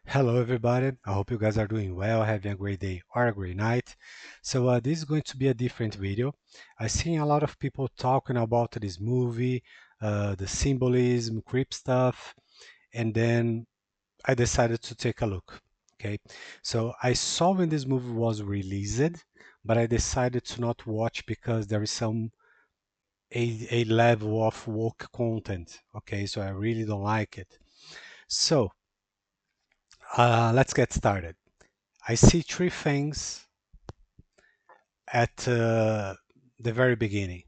Hello, everybody. I hope you guys are doing well, having a great day or a great night. This is going to be a different video. I've seen a lot of people talking about this movie, the symbolism, creep stuff, and then I decided to take a look. Okay, so I saw when this movie was released, but I decided to not watch because there is a level of woke content. Okay, so I really don't like it. So let's get started. I see three things at the very beginning.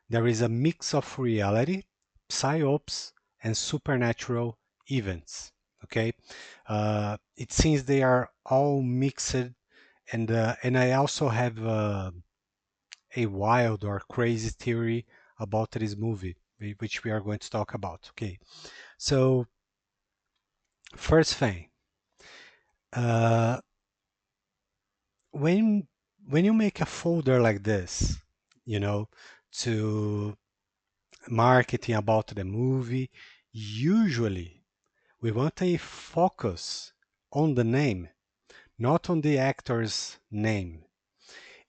There is a mix of reality, psyops, and supernatural events. Okay, it seems they are all mixed, and I also have a wild or crazy theory about this movie, which we are going to talk about. Okay, so first thing, uh, when when you make a folder like this, you know, to marketing about the movie, usually we want a focus on the name, not on the actor's name.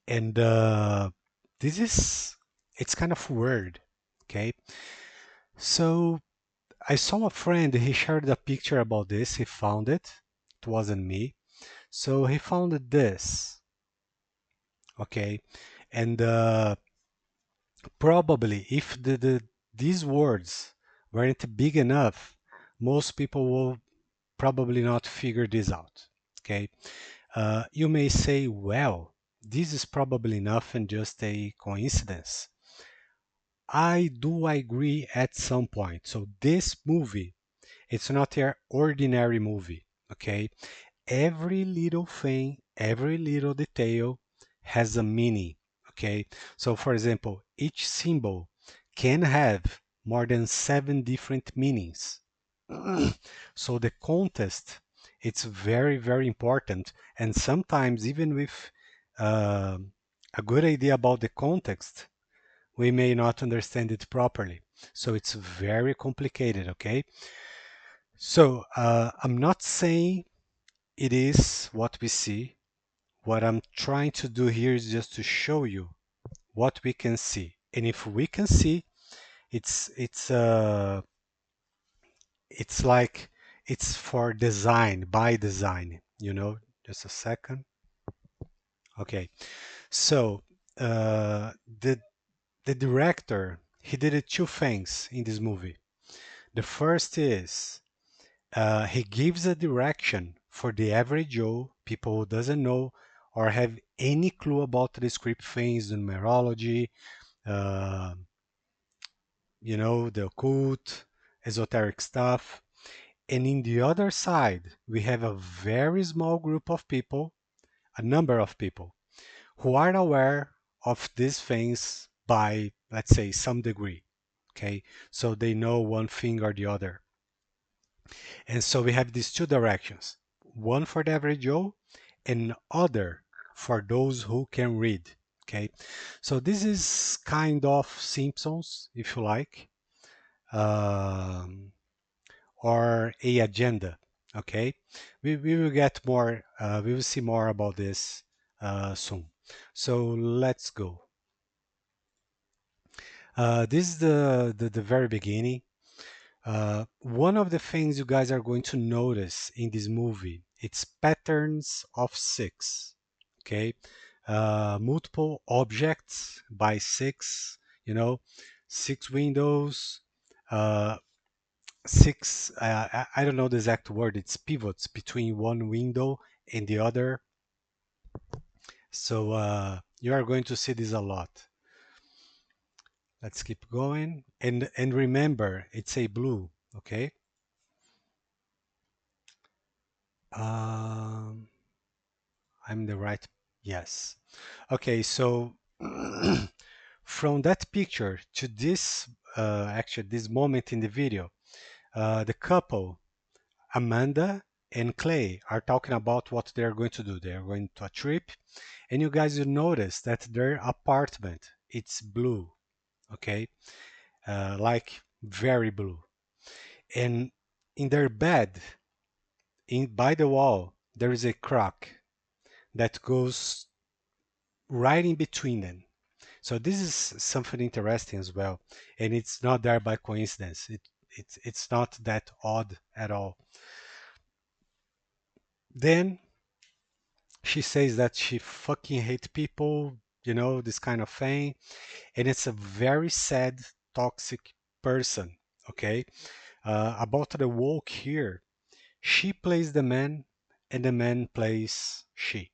And this is, it's kind of weird. Okay. So I saw a friend, he shared a picture about this. He found it. It wasn't me. So he found this. Okay. And probably if these words weren't big enough, most people will probably not figure this out. Okay. You may say, well, this is probably enough and just a coincidence. I do agree at some point. So this movie, it's not your ordinary movie. Okay. Every little thing, every little detail has a meaning. Okay. So for example, each symbol can have more than 7 different meanings. So the context, it's very, very important. And sometimes even with uh, a good idea about the context, we may not understand it properly. So it's very complicated, okay? So I'm not saying it is what we see. What I'm trying to do here is just to show you what we can see. And if we can see, it's it's uh it's like it's for design, by design, Just a second. Okay. So the director, he did two things in this movie. The first is he gives a direction for the average Joe, people who doesn't know or have any clue about the script things, the numerology, uh, the occult, esoteric stuff. And in the other side, we have a very small group of people, a number of people, who are aware of these things by, let's say, some degree. Okay, so they know one thing or the other. And so we have these two directions, one for the average Joe and other for those who can read. Okay, so this is kind of Simpsons, if you like, um, or a agenda. Okay, we will get more, we will see more about this soon. So let's go. This is the very beginning. One of the things you guys are going to notice in this movie, it's patterns of six. Okay, multiple objects by six. You know, six windows, uh, six. I don't know the exact word. It's pivots between one window and the other. So you are going to see this a lot. Let's keep going. And remember, it's a blue. Okay. Um, I'm the right. Yes. Okay, so from that picture to this, actually, this moment in the video, the couple, Amanda and Clay, are talking about what they're going to do. They're going to a trip, and you guys will notice that their apartment, it's blue, okay, like very blue. And in their bed, by the wall there is a crack that goes right in between them. So this is something interesting as well, and it's not there by coincidence. It's not that odd at all. Then she says that she fucking hates people, this kind of thing, and it's a very sad, toxic person. Okay, about the woke here, she plays the man, and the man plays she.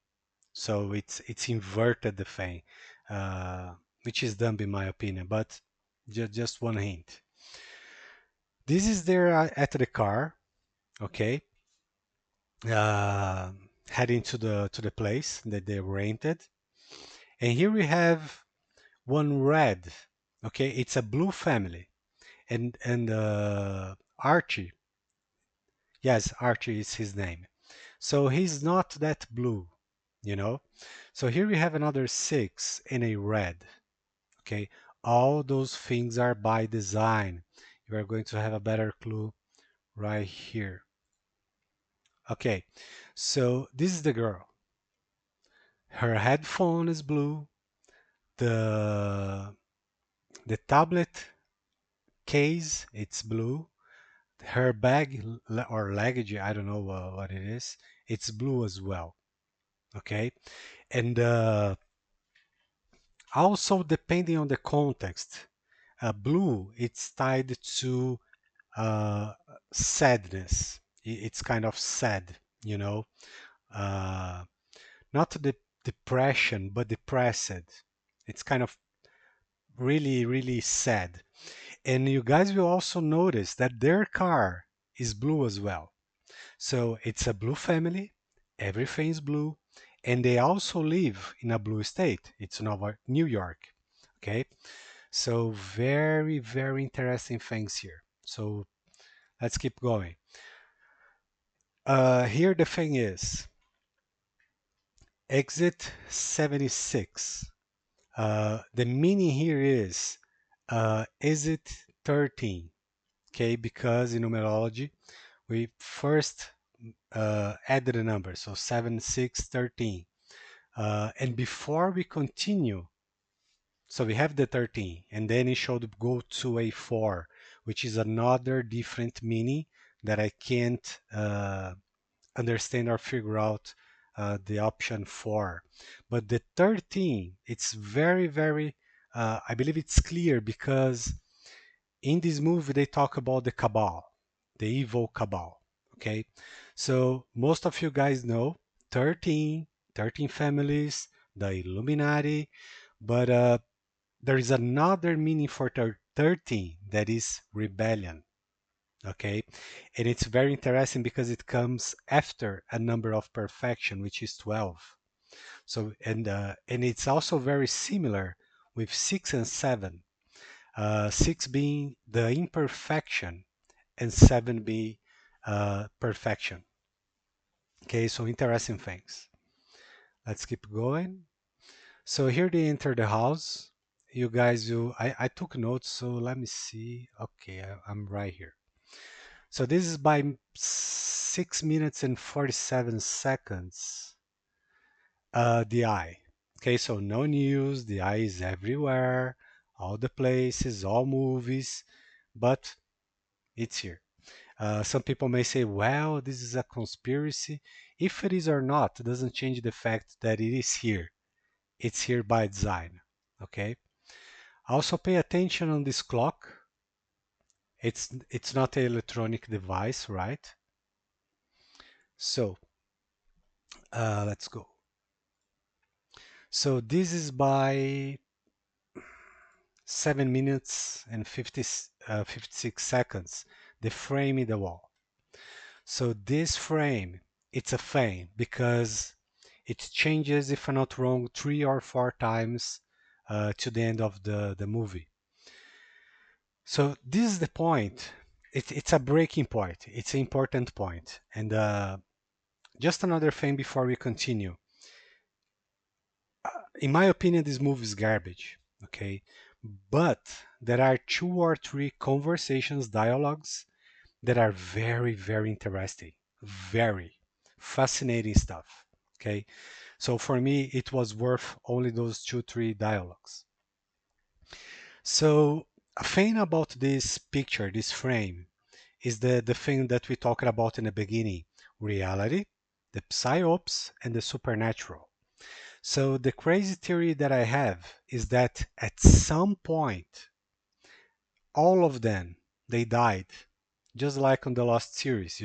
So it's inverted the thing, which is dumb in my opinion. But just one hint. This is there at the car, okay, uh, heading to the place that they rented, and here we have one red. Okay, it's a blue family, and Archie. Yes, Archie is his name. So he's not that blue, you know. So here we have another six in a red. Okay, all those things are by design. You are going to have a better clue right here. Okay, so this is the girl. Her headphone is blue. The the tablet case it's blue. Her bag or luggage, I don't know what it is. It's blue as well. Okay, and also depending on the context, blue it's tied to uh, sadness. It's kind of sad, you know, uh, not the depression, but depressed. It's kind of really, really sad. And you guys will also notice that their car is blue as well. So it's a blue family, everything's blue, and they also live in a blue state. It's New York. Okay, so very, very interesting things here. So let's keep going. Here the thing is, exit 76. The meaning here is it 13? Okay, because in numerology, we first added a number, so 7, 6, 13. And before we continue, so we have the 13, and then it should go to a 4, which is another different meaning that I can't understand or figure out the option 4. But the 13, it's very, very, I believe it's clear because in this movie they talk about the cabal, the evil cabal. Okay, so most of you guys know 13, 13 families, the Illuminati, but there is another meaning for 13 that is rebellion. Okay, and it's very interesting because it comes after a number of perfection, which is 12. So and it's also very similar with 6 and 7. 6 being the imperfection and 7 being perfection. Okay, so interesting things. Let's keep going. So here they enter the house. You guys, I took notes, so let me see. Okay, I'm right here. So this is by 6 minutes and 47 seconds. The eye. Okay, so no news. The eye is everywhere, all the places, all movies, but it's here. Some people may say, well, this is a conspiracy. If it is or not, it doesn't change the fact that it is here. It's here by design. Okay. Also pay attention on this clock. It's not an electronic device, right? So let's go. So this is by 7 minutes and 56 seconds, the frame in the wall. So this frame, it's a frame because it changes, if I'm not wrong, 3 or 4 times to the end of the movie. So this is the point. It's a breaking point. It's an important point. And just another thing before we continue. In my opinion, this movie is garbage. Okay, but there are 2 or 3 conversations, dialogues that are very, very interesting. very fascinating stuff. Okay, so for me, it was worth only those two, three dialogues. So a thing about this picture, this frame, is the thing that we talked about in the beginning: reality, the psyops, and the supernatural. So the crazy theory that I have is that at some point, all of them, they died, just like on the Lost series.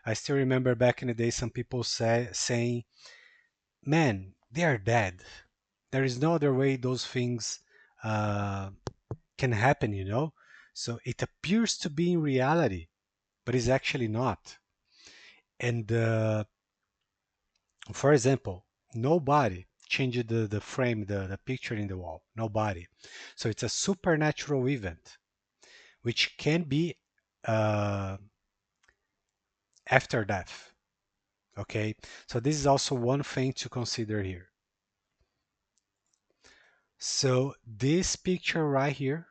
I still remember back in the day some people saying, "Man, they are dead. There is no other way those things uh, can happen." So it appears to be in reality, but it's actually not. And for example, nobody changed the frame, the picture in the wall. Nobody. So it's a supernatural event, which can be uh, after death. Okay. So this is also one thing to consider here. So this picture right here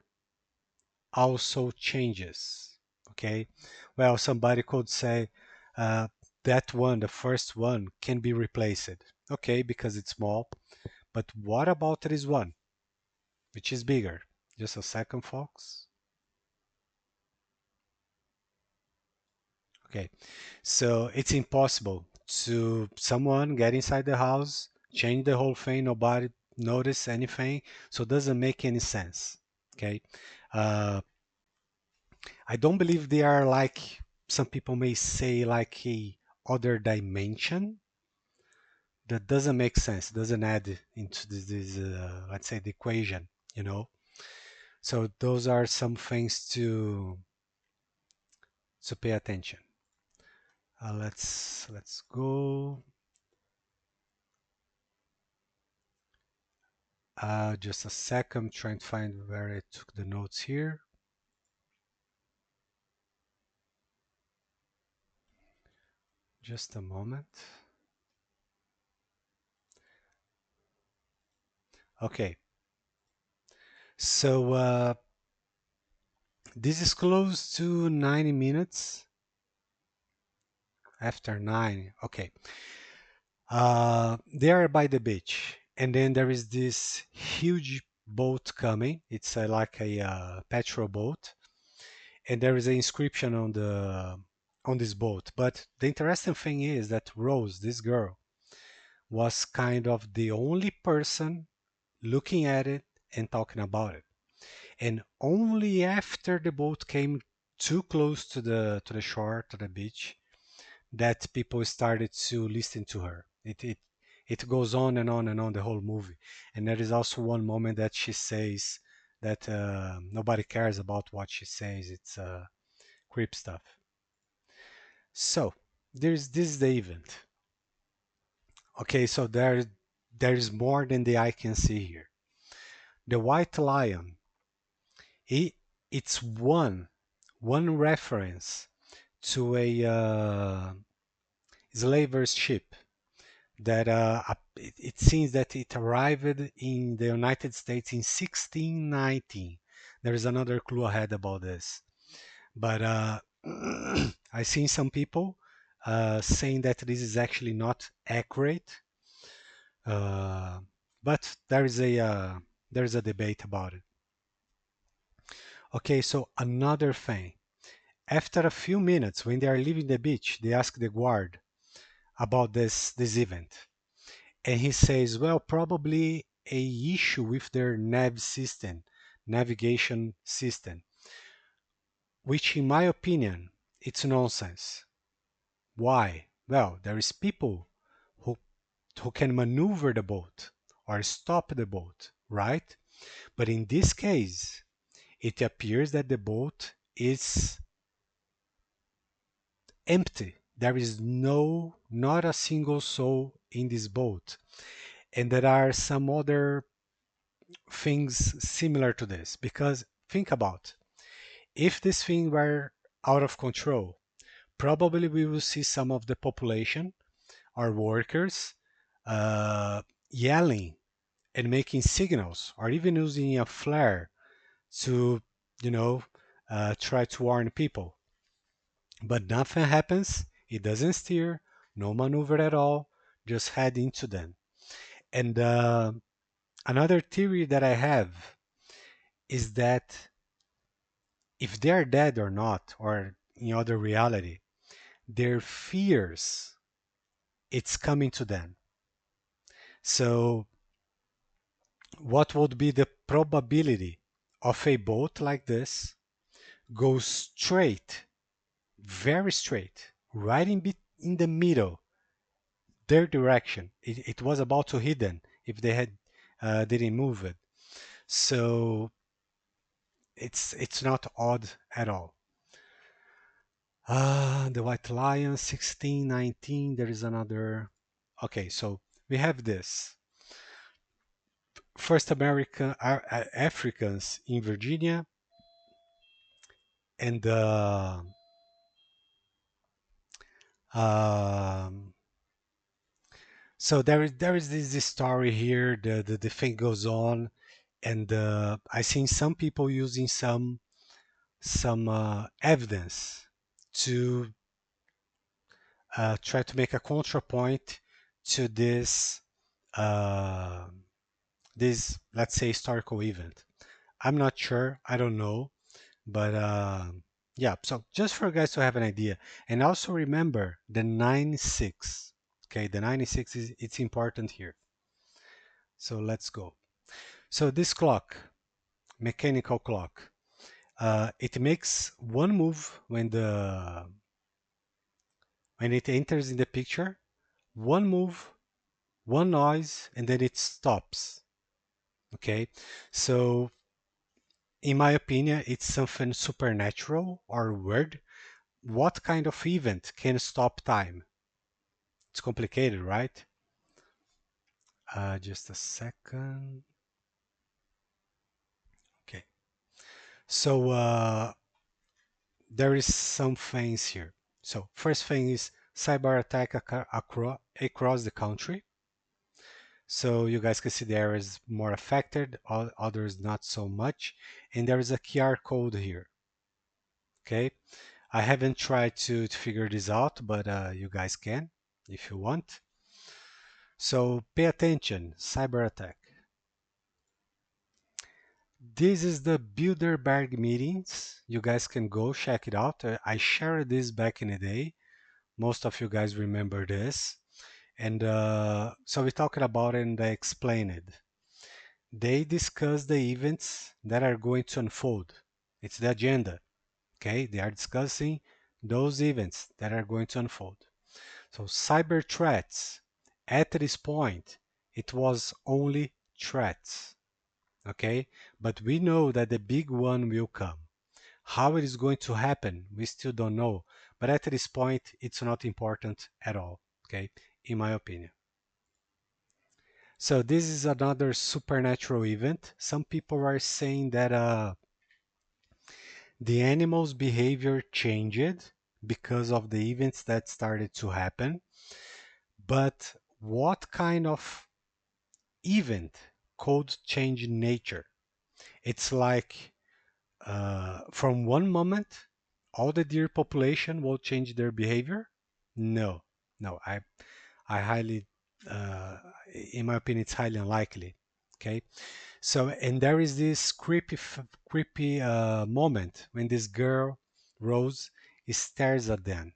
also changes. Okay. Well, somebody could say uh, that one, the first one, can be replaced. Okay, because it's small. But what about this one, which is bigger? Just a second, folks. Okay, so it's impossible to someone get inside the house, change the whole thing, nobody notice anything, so it doesn't make any sense. Okay, uh, I don't believe they are like some people may say like a other dimension. That doesn't make sense. It doesn't add into this let's say the equation. You know. So those are some things to pay attention. Let's go. Just a sec. I'm trying to find where I took the notes here. Just a moment. Okay. So this is close to 90 minutes. After 9. Okay. They are by the beach, and then there is this huge boat coming. It's like a petrol boat, and there is an inscription on this boat. But the interesting thing is that Rose, this girl, was kind of the only person looking at it and talking about it. And only after the boat came too close to the shore, to the beach, that people started to listen to her. It goes on and on and on the whole movie. And there is also one moment that she says that nobody cares about what she says. It's creep stuff. So there's this is the event. Okay, so there is more than the eye can see here. The white lion. It, it's one reference to a slaver's ship that it seems that it arrived in the United States in 1619. There is another clue ahead about this, but I've seen some people saying that this is actually not accurate, uh, but there is a debate about it. Okay, so another thing. After a few minutes, when they are leaving the beach, they ask the guard about this event. And he says, well, probably a issue with their navigation system, which in my opinion, it's nonsense. Why? Well, there is people who who can maneuver the boat or stop the boat, right? But in this case, it appears that the boat is empty. There is not a single soul in this boat. And there are some other things similar to this because think about if this thing were out of control, probably we will see some of the population, our workers, uh, yelling and making signals or even using a flare to, you know, try to warn people. But nothing happens. It doesn't steer, no maneuver at all, just head into them. And another theory that I have is that if they're dead or not, or in other reality, their fears, it's coming to them. So what would be the probability of a boat like this go straight, very straight, right in the middle, their direction? It was about to hit them if they had didn't move it. So it's not odd at all. The White Lion, 1619. There is another. Okay, so we have this. First American Africans in Virginia, and um, so there is this story here. The thing goes on, and I seen some people using some evidence to try to make a contrapoint to uh, this, let's say, historical event. I'm not sure. I don't know. But yeah, so just for you guys to have an idea. And also remember the 96. Okay, the 96 is it's important here. So let's go. So this clock, mechanical clock, it makes one move when it enters in the picture, one move, one noise, and then it stops. Okay, so in my opinion, it's something supernatural or weird. What kind of event can stop time? It's complicated, right? Just a second. Okay. So there is some things here. So first thing is cyber attack across the country. So you guys can see the areas more affected, others not so much. And there is a QR code here. Okay. I haven't tried to figure this out, but you guys can if you want. So pay attention, cyber attack. This is the Bilderberg meetings. You guys can go check it out. I shared this back in the day. Most of you guys remember this. And so we talked about it and I explained it. They discuss the events that are going to unfold. It's the agenda. Okay, they are discussing those events that are going to unfold. So cyber threats, at this point, it was only threats. Okay, but we know that the big one will come. How it is going to happen, we still don't know. But at this point, it's not important at all. Okay, in my opinion. So this is another supernatural event. Some people are saying that the animal's behavior changed because of the events that started to happen. But what kind of event could change nature? It's like from one moment, all the deer population will change their behavior? No, no. I highly, uh, in my opinion, it's highly unlikely. Okay. So, and there is this creepy moment when this girl, Rose, stares at them,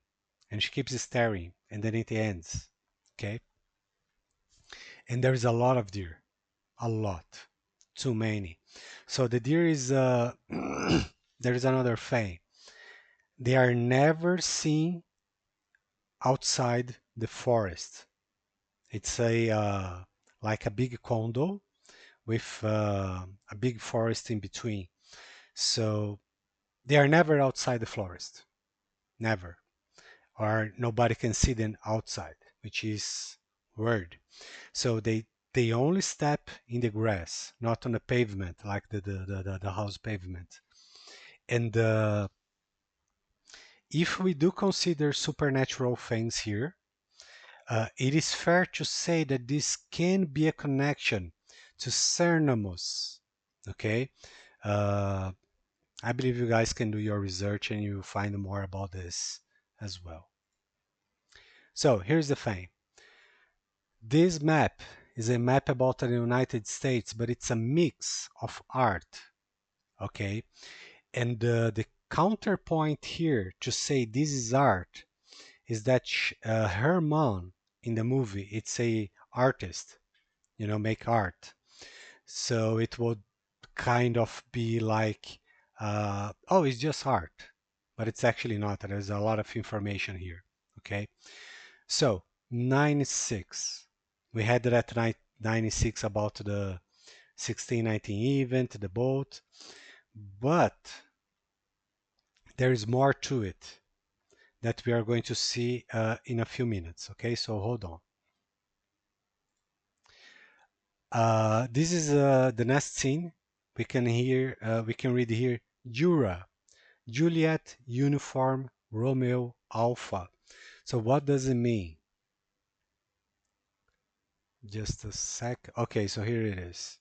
and she keeps staring, and then it ends. Okay. And there is a lot of deer, a lot, too many. So the deer is there is another thing. They are never seen outside the forest. It's a like a big condo with a big forest in between. So they are never outside the forest, never, or nobody can see them outside, which is weird. So they only step in the grass, not on the pavement like the house pavement. And if we do consider supernatural things here, it is fair to say that this can be a connection to Cernamus. Okay, uh, I believe you guys can do your research and you find more about this as well. So here's the thing. This map is a map about the United States, but it's a mix of art. Okay. And the counterpoint here to say this is art is that her mom in the movie, it's a artist, make art. So it would kind of be like, oh, it's just art, but it's actually not. There's a lot of information here. Okay, so 96. We had that 96 about the 1619 event, the boat, but there is more to it that we are going to see in a few minutes. Okay, so hold on. This is the next scene. We can read here, Jura, Juliet, Uniform, Romeo, Alpha. So what does it mean? Just a sec. Okay, so here it is.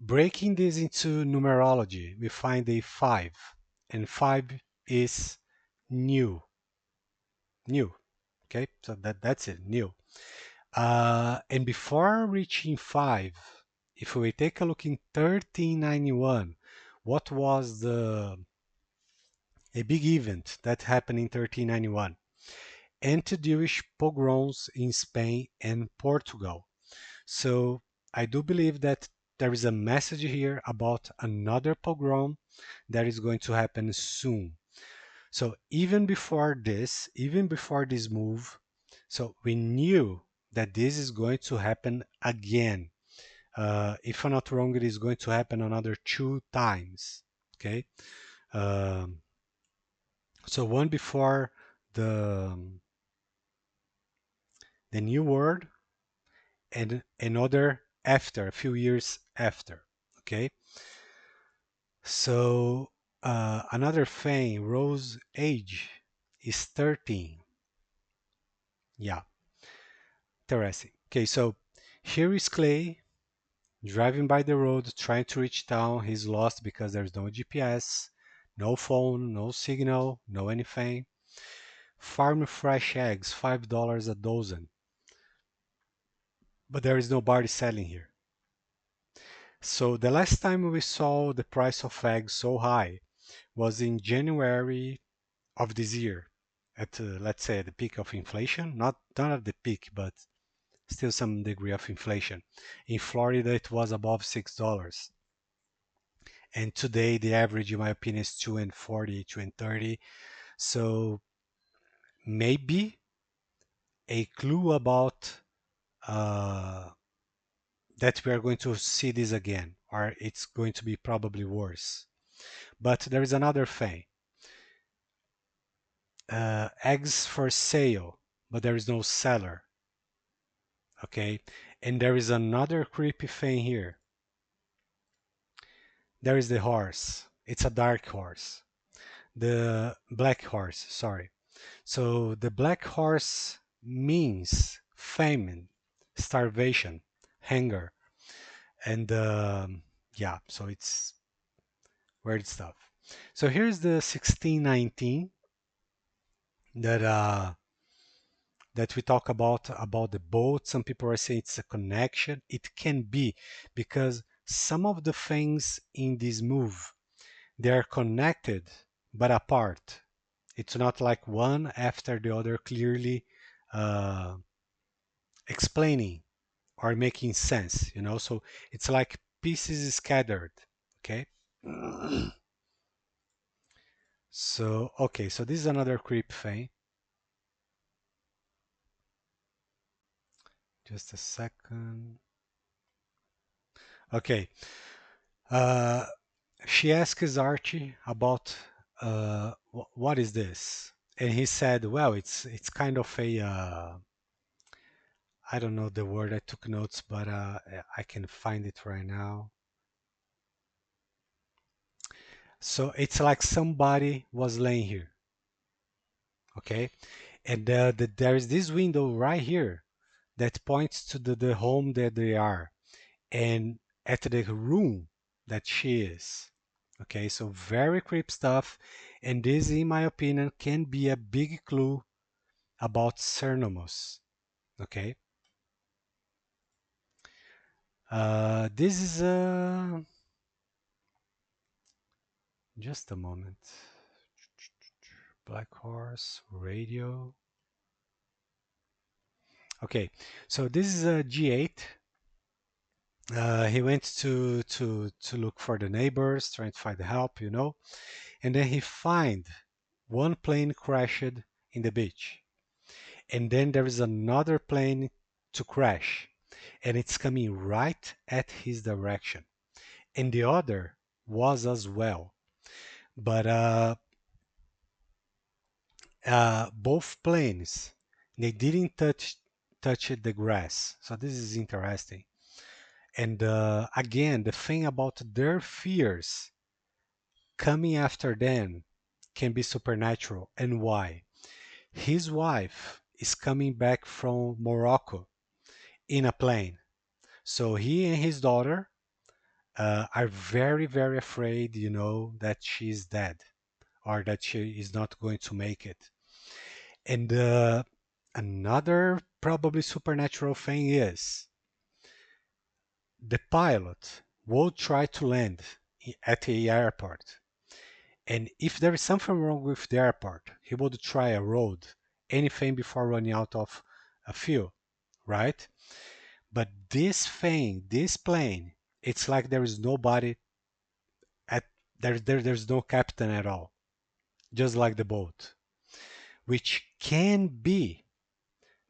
Breaking this into numerology, we find a 5, and 5 is new. New. Okay, so that's it, new. And before reaching 5, if we take a look in 1391, what was a big event that happened in 1391? Anti-Jewish pogroms in Spain and Portugal. So I do believe that there is a message here about another pogrom that is going to happen soon. So even before this move, so we knew that this is going to happen again. If I'm not wrong, it is going to happen another 2 times. Okay, um, so one before the the new world, and another after, a few years after. Okay, so another thing, Rose age is 13. Yeah, interesting. Okay, so here is Clay driving by the road, trying to reach town. He's lost because there's no GPS, no phone, no signal, no anything. Farm fresh eggs, $5 a dozen. But there is nobody selling here. So the last time we saw the price of eggs so high was in January of this year, at let's say the peak of inflation, not at the peak, but still some degree of inflation. In Florida, it was above $6. And today the average, in my opinion, is 2.40, 2.30. So maybe a clue about uh, that we are going to see this again, or it's going to be probably worse. But there is another thing. Eggs for sale, but there is no seller. Okay, and there is another creepy thing here. There is the horse. It's a dark horse. The black horse, sorry. So the black horse means famine, starvation, hunger, and yeah, so it's weird stuff. So here's the 1619 that that we talk about the boat. Some people are saying it's a connection. It can be because some of the things in this move they are connected but apart. It's not like one after the other clearly uh, explaining or making sense, So it's like pieces scattered. Okay. So okay, so this is another creep thing. Just a second. Okay. Uh, she asks Archie about what is this, and he said, "Well, it's kind of a I don't know the word. I took notes, but I can find it right now. So it's like somebody was laying here, okay? And there is this window right here that points to the home that they are, and at the room that she is. Okay, so very creep stuff, and this, in my opinion, can be a big clue about Cernomos. Okay, this is just a moment. Black Horse Radio. Okay, so this is a G8. He went to look for the neighbors, trying to find help, and then he find one plane crashed in the beach, and then there is another plane to crash, and it's coming right at his direction, and the other was as well, but both planes they didn't touch the grass, so this is interesting. And again, the thing about their fears coming after them can be supernatural. And why? His wife is coming back from Morocco in a plane. So he and his daughter are very, very afraid, that she's dead or that she is not going to make it. And another probably supernatural thing is the pilot will try to land at the airport. And if there is something wrong with the airport, he would try a road, anything before running out of fuel, right? But this thing, this plane, it's like there is nobody at there's no captain at all, just like the boat, which can be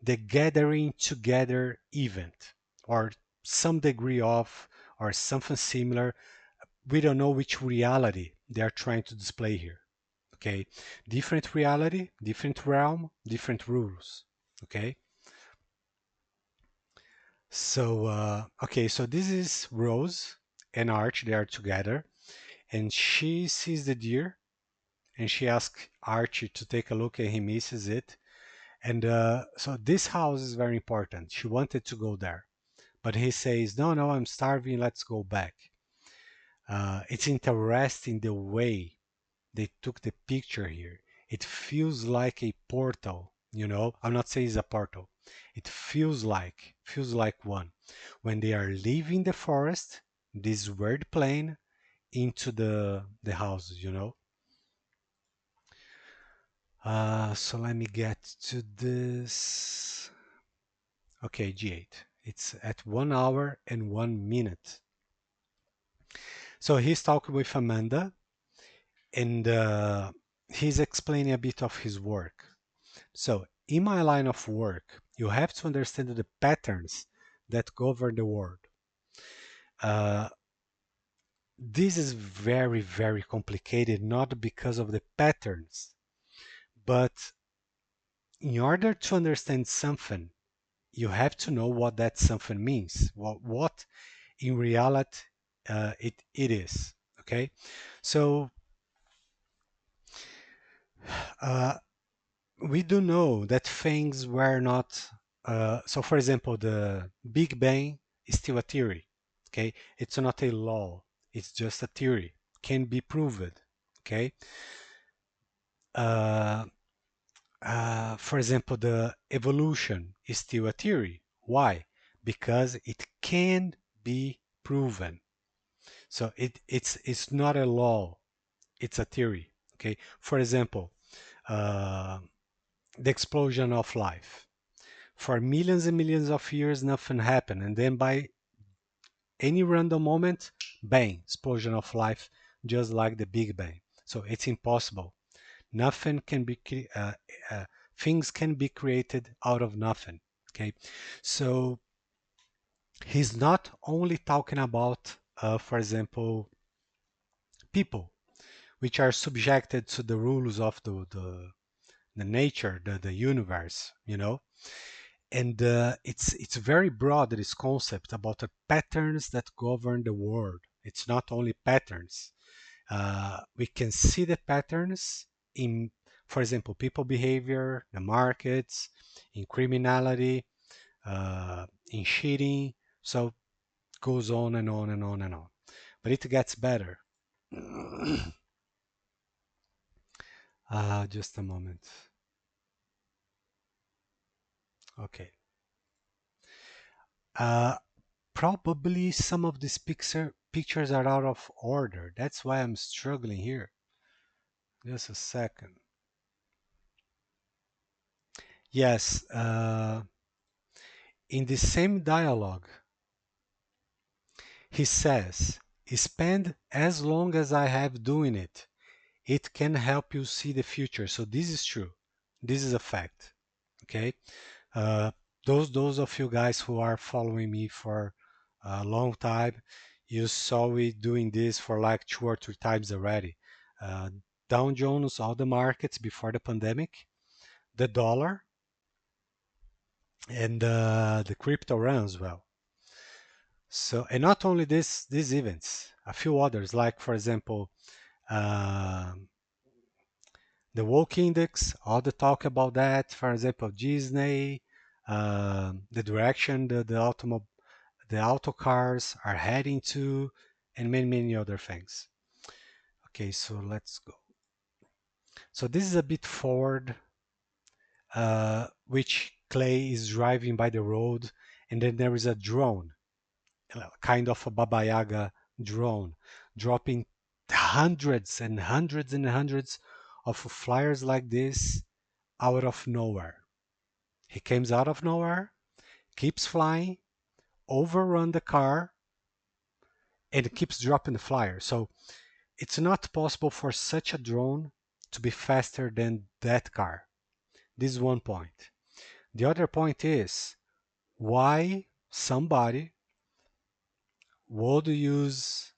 the gathering together event or some degree of or something similar. We don't know which reality they are trying to display here. Okay, different reality, different realm, different rules. Okay, so okay, so this is Rose and Arch. They are together, and she sees the deer, and she asks Archie to take a look, and he misses it. And so this house is very important. She wanted to go there, but he says, "No, no, I'm starving. Let's go back." It's interesting the way they took the picture here. It feels like a portal, I'm not saying it's a portal. It feels like one. When they are leaving the forest, this word plane into the houses. So let me get to this. Okay, G8. It's at 1 hour and 1 minute. So he's talking with Amanda, and he's explaining a bit of his work. So, in my line of work, you have to understand the patterns that govern the world. Uh, this is very, very complicated, not because of the patterns, but in order to understand something, you have to know what that something means, what in reality it is. Okay, so uh, we do know that things were not. So, for example, the Big Bang is still a theory. Okay, it's not a law. It's just a theory. Can be proven. Okay. Uh, for example, the evolution is still a theory. Why? Because it can be proven. So it's not a law. It's a theory. Okay. For example, uh, the explosion of life. For millions and millions of years, nothing happened, and then by any random moment, bang, explosion of life, just like the Big Bang. So it's impossible. Nothing can be things can be created out of nothing. Okay, so he's not only talking about, for example, people which are subjected to the rules of the nature, the universe, and it's very broad, this concept about the patterns that govern the world. It's not only patterns. We can see the patterns in, for example, people behavior, the markets, in criminality, in cheating. So it goes on and on and on and on. But it gets better. Just a moment. Okay. Uh, Probably some of these pictures are out of order. That's why I'm struggling here. Just a second. Yes, in the same dialogue, he says, spend as long as I have doing it. It can help you see the future. So this is true. This is a fact. Okay. Uh, those of you guys who are following me for a long time, you saw me doing this for like 2 or 3 times already. Uh, Dow Jones, all the markets before the pandemic, the dollar, and the crypto run as well. So, and not only these events, a few others, like for example, um the woke index, all the talk about that. For example, Disney, the direction the auto cars are heading to, and many other things. Okay, so let's go. So this is a bit forward, which Clay is driving by the road, and then there is a drone, kind of a Baba Yaga drone, dropping hundreds and hundreds and hundreds of flyers like this out of nowhere. He comes out of nowhere, keeps flying, overrun the car, and keeps dropping the flyer. So it's not possible for such a drone to be faster than that car. This is one point. The other point is why somebody would use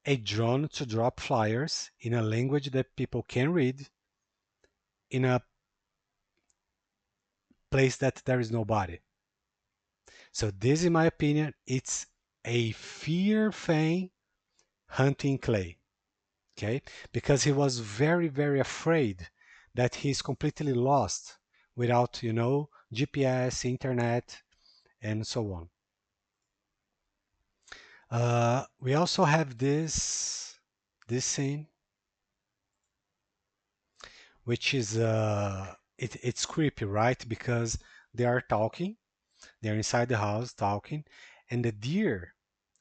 a drone to drop flyers in a language that people can read in a place that there is nobody. So this, in my opinion, it's a fear thing hunting Clay. Okay, because he was very afraid that he's completely lost without GPS, internet, and so on. We also have this scene, which is it's creepy, right? Because they are talking, they're inside the house talking, and the deer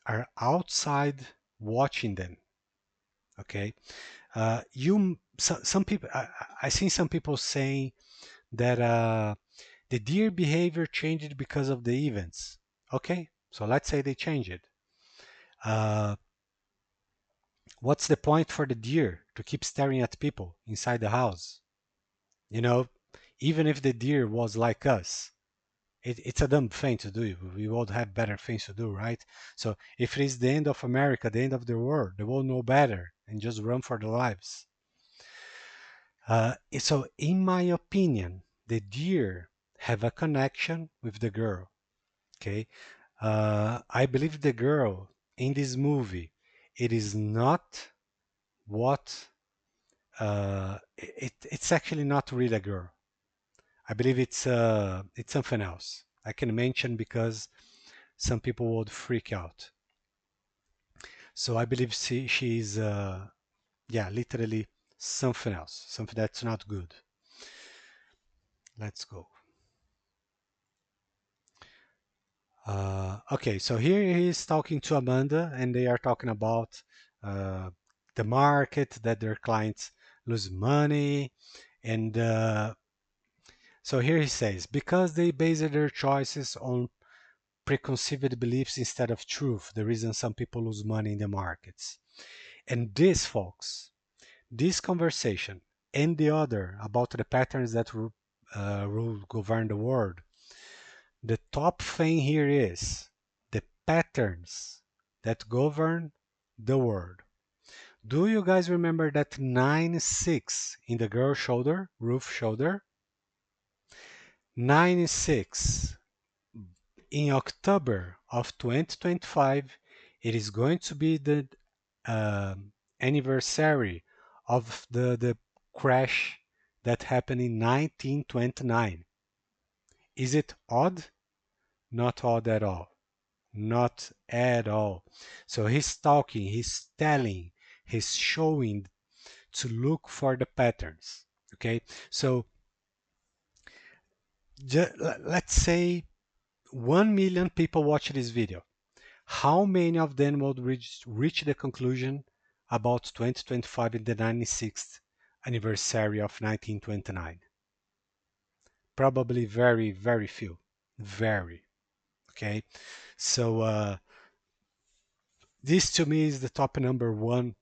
are outside watching them. Okay, some people I seen some people saying that the deer behavior changed because of the events. Okay, so let's say they change it. Uh, what's the point for the deer to keep staring at people inside the house? You know, even if the deer was like us, it's a dumb thing to do. We would have better things to do, right? So if it is the end of America, the end of the world, they will know better and just run for their lives. So in my opinion, the deer have a connection with the girl. Okay, I believe the girl in this movie, it is not what it's actually not really a girl. I believe it's something else. I can mention because some people would freak out. So I believe she's yeah, literally something else, something that's not good. Let's go. Okay, so here he's talking to Amanda, and they are talking about uh, the market, that their clients lose money. And so here he says, because they base their choices on preconceived beliefs instead of truth, the reason some people lose money in the markets. And this, folks, this conversation and the other about the patterns that govern the world, the top thing here is the patterns that govern the world. Do you guys remember that 9-6 in the girl shoulder, roof shoulder? 9-6 in October of 2025, it is going to be the anniversary of the crash that happened in 1929. Is it odd? Not odd at all. Not at all. So he's talking, he's telling, he's showing to look for the patterns. Okay, so let's say 1 million people watch this video. How many of them would reach the conclusion about 2025 in the 96th anniversary of 1929? Probably very, very few. Very. Okay. So this to me is the top number one,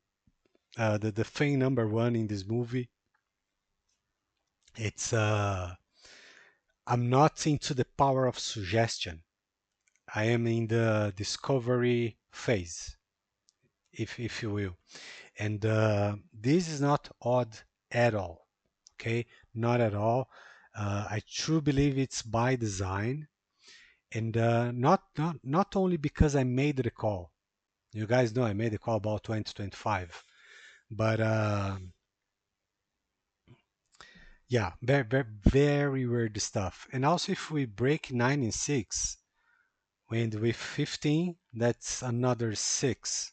the thing number one in this movie. It's I'm not into the power of suggestion. I am in the discovery phase, if you will. And this is not odd at all. Okay, not at all. I truly believe it's by design, and not only because I made the call. You guys know I made the call about 2025, but yeah, very, very, very weird stuff. And also, if we break 9 and 6, and with 15, that's another 6.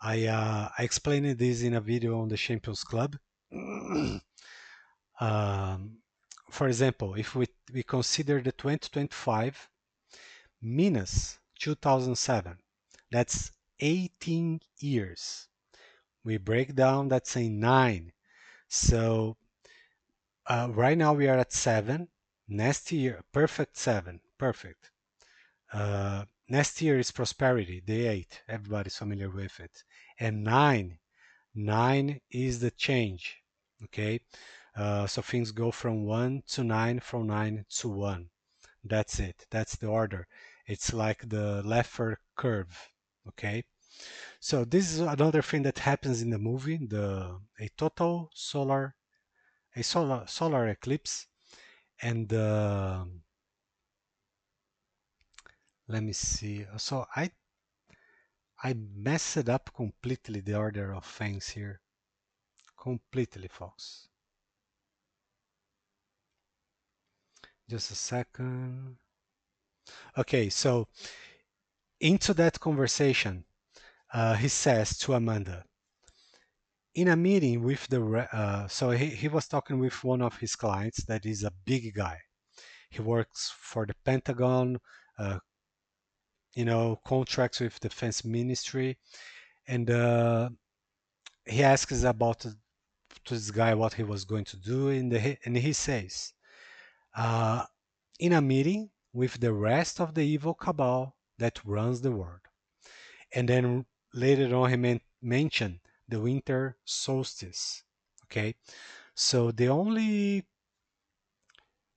I explained this in a video on the Champions Club. um, for example, if we consider the 2025 minus 2007, that's 18 years. We break down, that's a 9. So right now we are at 7. Next year, perfect 7, perfect. Next year is prosperity, day 8. Everybody's familiar with it. And 9, 9 is the change. Okay, so things go from 1 to 9, from 9 to 1. That's it. That's the order. It's like the Laffer curve. Okay, so this is another thing that happens in the movie: a total solar eclipse, and let me see. So I messed up completely the order of things here. Completely, folks. Just a second. Okay, so into that conversation, he says to Amanda, in a meeting with so he was talking with one of his clients that is a big guy. He works for the Pentagon, uh, contracts with defense ministry, and he asks about to this guy what he was going to do, and he says, uh, in a meeting with the rest of the evil cabal that runs the world. And then later on, he mentioned the winter solstice. Okay, so the only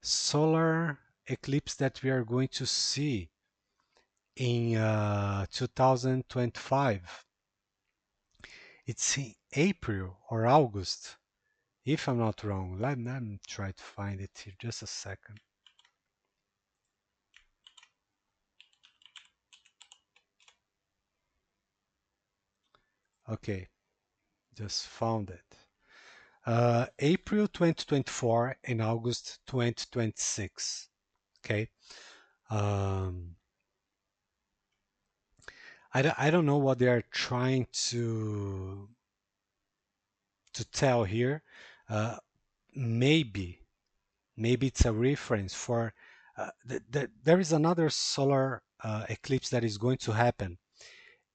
solar eclipse that we are going to see in 2025, it's in April or August, if I'm not wrong. Let me try to find it here. Just a second. Okay, just found it. April 2024 and August 2026. Okay. Um, I don't know what they are trying to tell here. Uh, maybe it's a reference for there is another solar eclipse that is going to happen,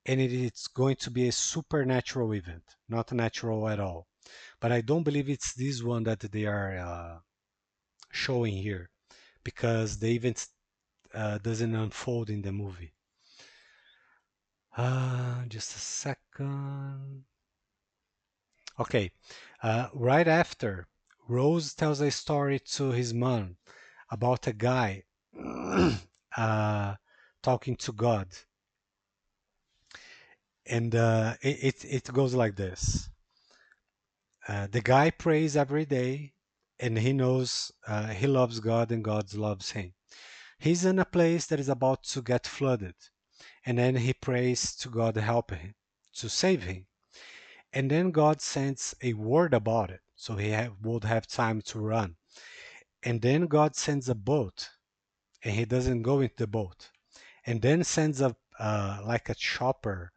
and it's going to be a supernatural event, not natural at all. But I don't believe it's this one that they are showing here, because the event doesn't unfold in the movie. Just a second. Okay, right after, Rose tells a story to his mom about a guy uh, talking to God, and it goes like this: the guy prays every day, and he knows he loves God, and God loves him. He's in a place that is about to get flooded, and then he prays to God to help him, to save him. And then God sends a word about it, so he would have time to run. And then God sends a boat, and he doesn't go into the boat. And then sends a like a chopper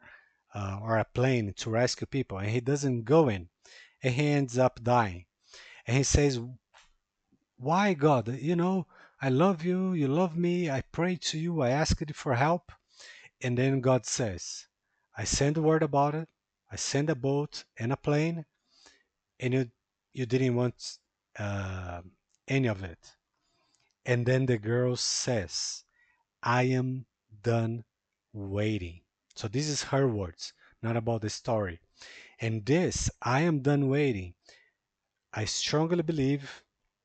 or a plane to rescue people, and he doesn't go in, and he ends up dying. And he says, "Why, God? I love you, you love me, I prayed to you, I asked you for help. And then God says, I send word about it, I send a boat and a plane, and you didn't want uh, any of it. And then the girl says, I am done waiting. So this is her words, not about the story. And this, I am done waiting, I strongly believe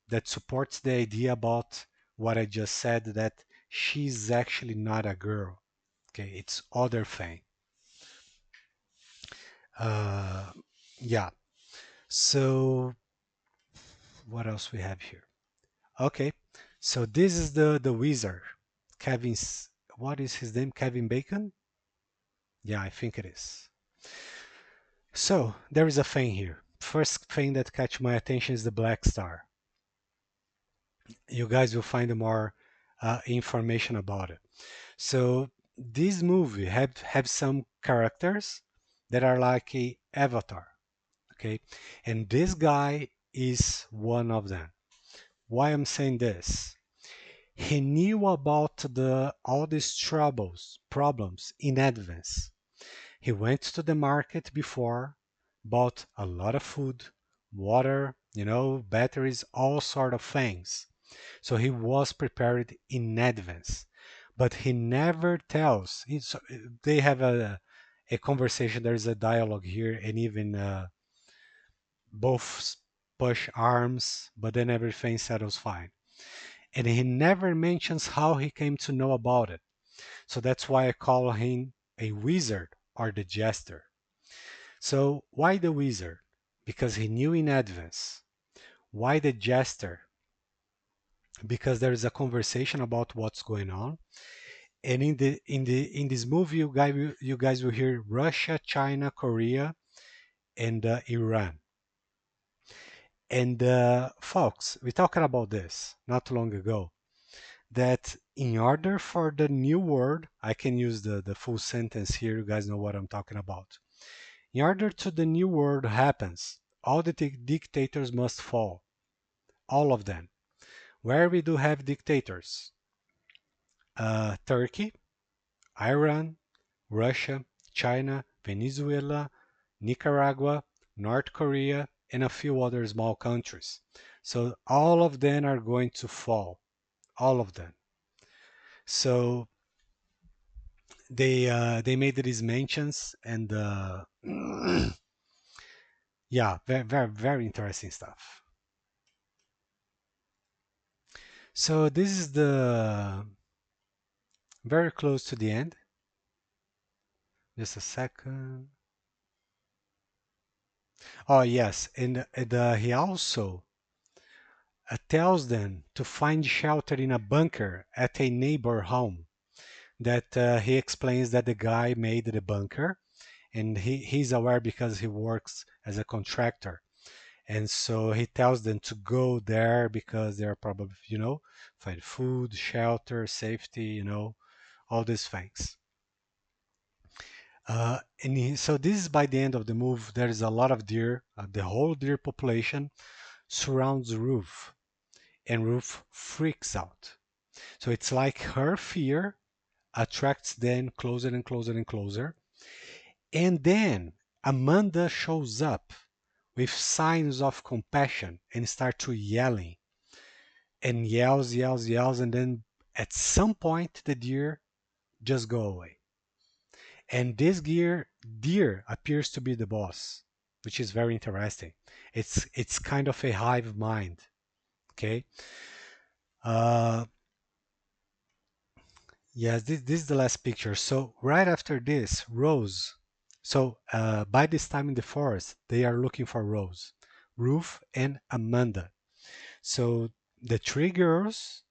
that supports the idea about what I just said, that she's actually not a girl. Okay, it's other thing. Uh, yeah. So what else we have here? Okay, so this is the wizard, Kevin's. What is his name? Kevin Bacon? Yeah, I think it is. So there is a thing here. First thing that catch my attention is the black star. You guys will find more information about it. So this movie have some characters that are like a avatar, okay? And this guy is one of them. Why I'm saying this? He knew about the all these troubles, problems in advance. He went to the market before, bought a lot of food, water, batteries, all sort of things. So he was prepared in advance. But he never tells. They have a conversation, there is a dialogue here, and even both push arms, but then everything settles fine. And he never mentions how he came to know about it. So that's why I call him a wizard or the jester. So why the wizard? Because he knew in advance. Why the jester? Because there is a conversation about what's going on. And in this movie, you guys will hear Russia, China, Korea, and Iran. And folks, we talked about this not long ago. That in order for the new world, I can use the full sentence here. You guys know what I'm talking about. In order to the new world happens, all the dictators must fall, all of them. Where we do have dictators, Turkey, Iran, Russia, China, Venezuela, Nicaragua, North Korea, and a few other small countries. So all of them are going to fall, all of them. So they made these mentions, and yeah, very very very interesting stuff. So this is the very close to the end. Just a second. Oh yes, and he also tells them to find shelter in a bunker at a neighbor home. That he explains that the guy made the bunker, and he's aware because he works as a contractor. And so he tells them to go there because they're probably, find food, shelter, safety, all these things. So this is by the end of the move. There is a lot of deer. The whole deer population surrounds Ruth, and Ruth freaks out. So it's like her fear attracts them closer and closer and closer. And then Amanda shows up with signs of compassion and start to yelling and yells, yells, yells, and then at some point the deer just go away. And this deer appears to be the boss, which is very interesting. It's kind of a hive mind. Okay. Uh, yes, this is the last picture. So right after this, Rose. So by this time in the forest, they are looking for Rose, Ruth, and Amanda. So the three girls,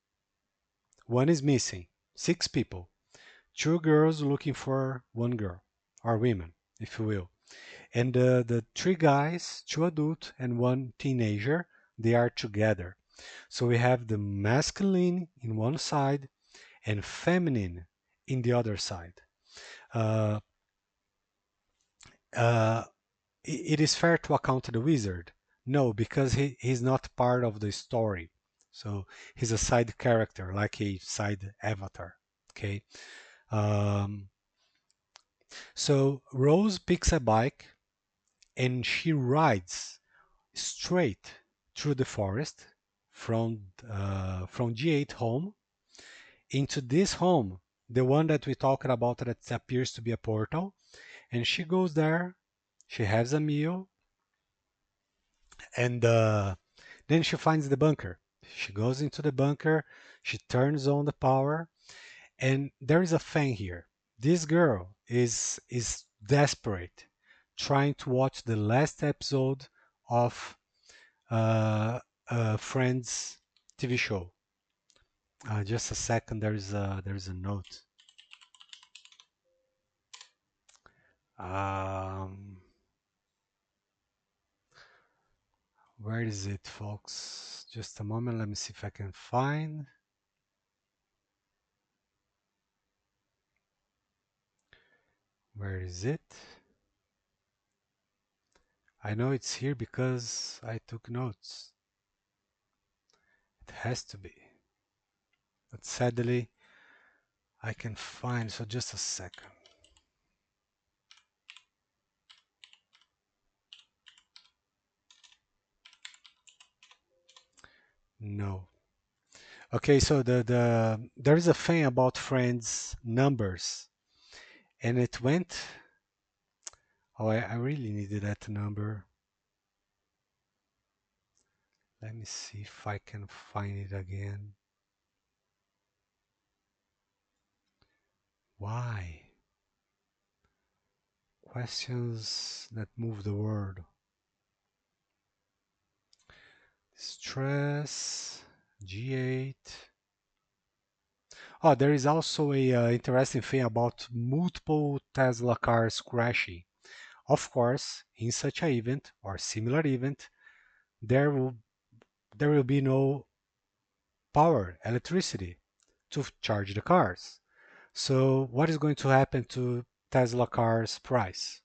one is missing. Six people. Two girls looking for one girl, or women, if you will. And the three guys, two adult and one teenager, they are together. So we have the masculine in one side and feminine in the other side. Uh, uh, it is fair to account the wizard. No, because he's not part of the story. So he's a side character, like a side avatar. Okay. Um, so Rose picks a bike and she rides straight through the forest from G8 home into this home, the one that we talked about that appears to be a portal. And she goes there, she has a meal, and then she finds the bunker. She goes into the bunker, she turns on the power, and there is a thing here. This girl is desperate, trying to watch the last episode of Friends TV show. Just a second, there is a note. Um, where is it, folks? Just a moment. Let me see if I can find. Where is it? I know it's here because I took notes. It has to be. But sadly, I can find. So just a second. No. Okay, so there is a thing about Friends numbers, and it went. Oh, I really needed that number. Let me see if I can find it again. Why? Questions that move the world. Stress, G8. Oh, there is also a interesting thing about multiple Tesla cars crashing. Of course, in such an event or similar event, there will there will be no power, electricity to charge the cars. So what is going to happen to Tesla cars price?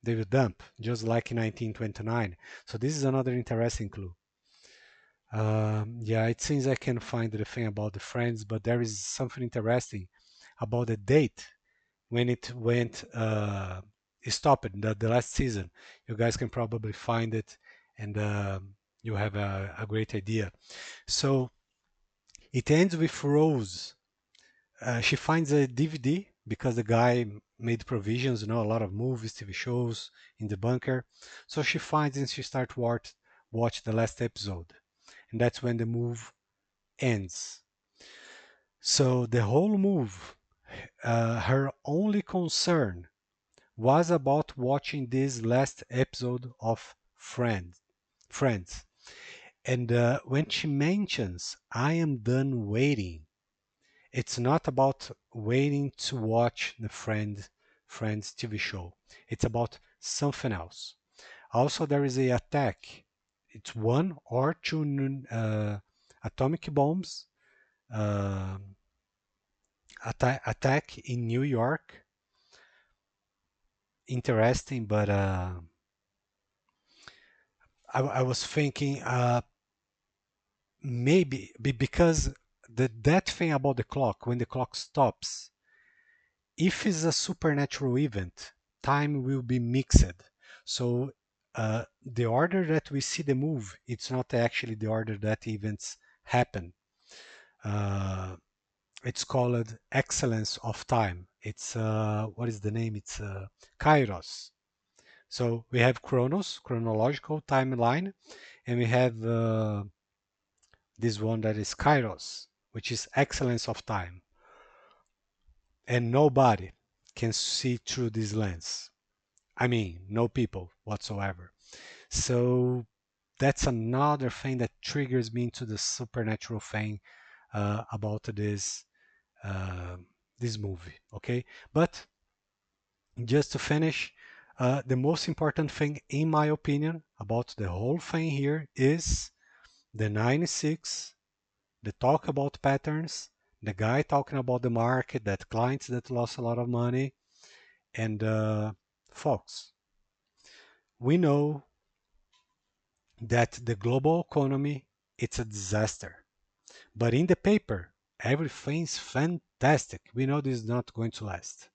They will dump, just like in 1929. So this is another interesting clue. Yeah, it seems I can find the thing about the friends, but there is something interesting about the date when it went it stopped the last season. You guys can probably find it, and you have a great idea. So it ends with Rose. She finds a DVD because the guy made provisions, a lot of movies, TV shows in the bunker. So she finds and she starts watch the last episode, and that's when the move ends. So the whole move, her only concern was about watching this last episode of Friends. And when she mentions, I am done waiting, it's not about waiting to watch the Friends TV show. It's about something else. Also, there is a attack. It's one or two atomic bombs uh, attack in New York. Interesting, but I was thinking maybe because that thing about the clock, when the clock stops, if it's a supernatural event, time will be mixed. So the order that we see the move, it's not actually the order that events happen. Uh, it's called excellence of time. It's what is the name? It's Kairos. So we have Chronos, chronological timeline, and we have this one that is Kairos, which is excellence of time. And nobody can see through this lens. I mean, no people whatsoever. So that's another thing that triggers me into the supernatural thing about uh, this movie. Okay, but just to finish, the most important thing, in my opinion, about the whole thing here is the 96, the talk about patterns, the guy talking about the market, that clients that lost a lot of money, and folks, we know that the global economy it's a disaster. But in the paper, everything's fantastic. We know this is not going to last.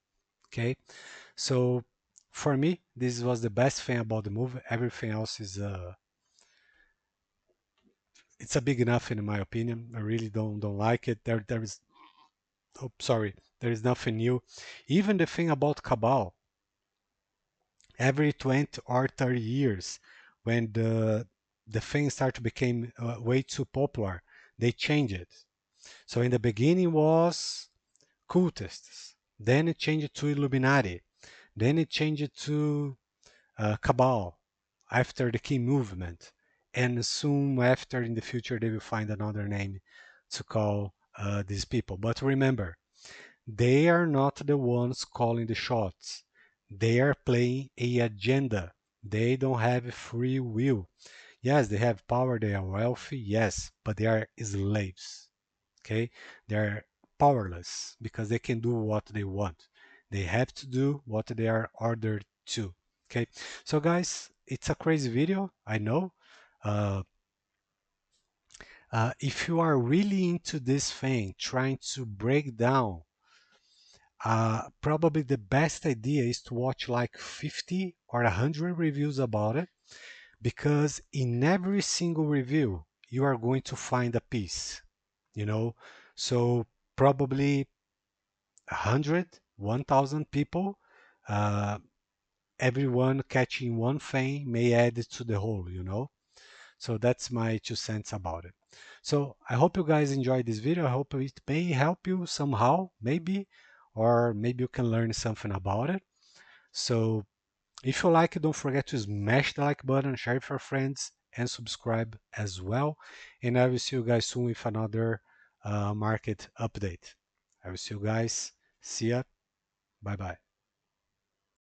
Okay, so for me, this was the best thing about the movie. Everything else is it's a big enough in my opinion. I really don't like it. There is oh sorry, there is nothing new. Even the thing about Cabal, every 20 or 30 years, when the thing start to become way too popular, they change it. So in the beginning was cultists, then it changed to Illuminati, then it changed to Cabal after the Key Movement, and soon after in the future they will find another name to call these people. But remember, they are not the ones calling the shots. They are playing a agenda. They don't have free will. Yes, they have power, they are wealthy, yes, but they are slaves. Okay? They are powerless because they can do what they want. They have to do what they are ordered to. Okay? So guys, it's a crazy video, I know. Uh, if you are really into this thing, trying to break down, probably the best idea is to watch like 50 or 100 reviews about it, because in every single review you are going to find a piece, you know. So probably 100, 1,000 people, uh, everyone catching one thing may add to the whole, you know. So that's my 2 cents about it. So I hope you guys enjoyed this video. I hope it may help you somehow, maybe, or maybe you can learn something about it. So if you like it, don't forget to smash the like button, share with your friends, and subscribe as well. And I will see you guys soon with another market update. I will see you guys. See ya. Bye bye.